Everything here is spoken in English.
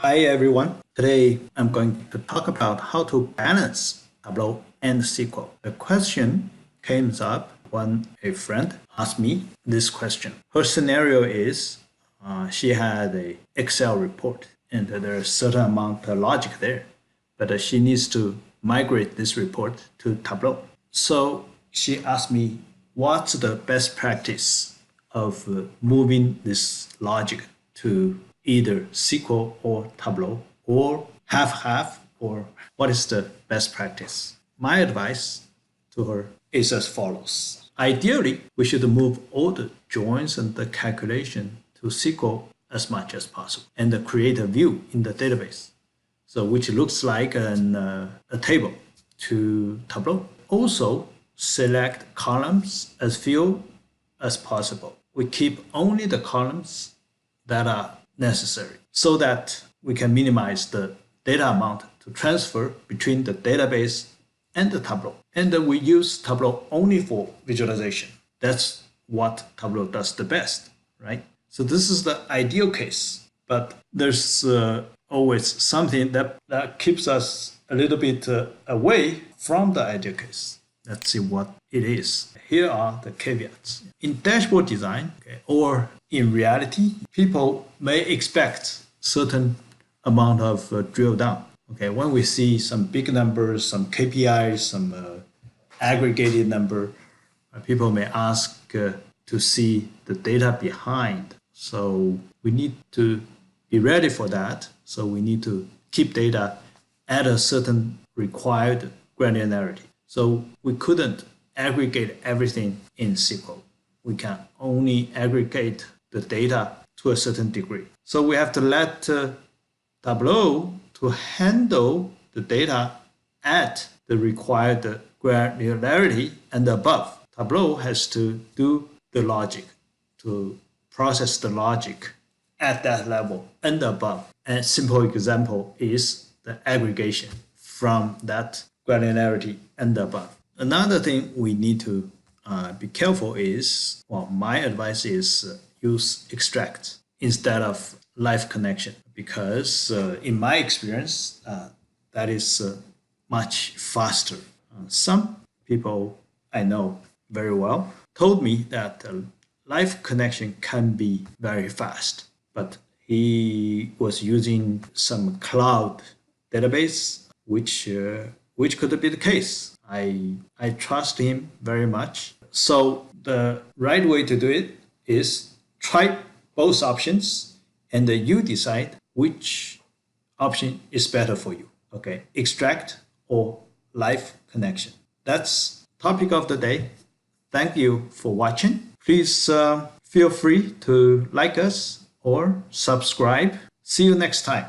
Hi everyone. Today I'm going to talk about how to balance Tableau and SQL. The question came up when a friend asked me this question. Her scenario is she had a Excel report and there's a certain amount of logic there, but she needs to migrate this report to Tableau. So she asked me what's the best practice of moving this logic to either SQL or Tableau, or half-half, or what is the best practice? My advice to her is as follows. Ideally, we should move all the joins and the calculation to SQL as much as possible and create a view in the database, so which looks like a table to Tableau. Also, select columns as few as possible. We keep only the columns that are necessary so that we can minimize the data amount to transfer between the database and the Tableau. And we use Tableau only for visualization. That's what Tableau does the best, right? So this is the ideal case, but there's always something that keeps us a little bit away from the ideal case. Let's see what it is. Here are the caveats. In dashboard design, or in reality, people may expect certain amount of drill down. When we see some big numbers, some KPIs, some aggregated number, people may ask to see the data behind. So we need to be ready for that. So we need to keep data at a certain required granularity. So we couldn't aggregate everything in SQL. We can only aggregate the data to a certain degree. So we have to let Tableau to handle the data at the required granularity and above. Tableau has to do the logic, to process the logic at that level and above. A simple example is the aggregation from that granularity and above. Another thing we need to be careful is, my advice is use extract instead of live connection, because in my experience, that is much faster. Some people I know very well told me that live connection can be very fast, but he was using some cloud database, which could be the case. I trust him very much. So the right way to do it is try both options and you decide which option is better for you. Extract or live connection. That's topic of the day. Thank you for watching. Please feel free to like us or subscribe. See you next time.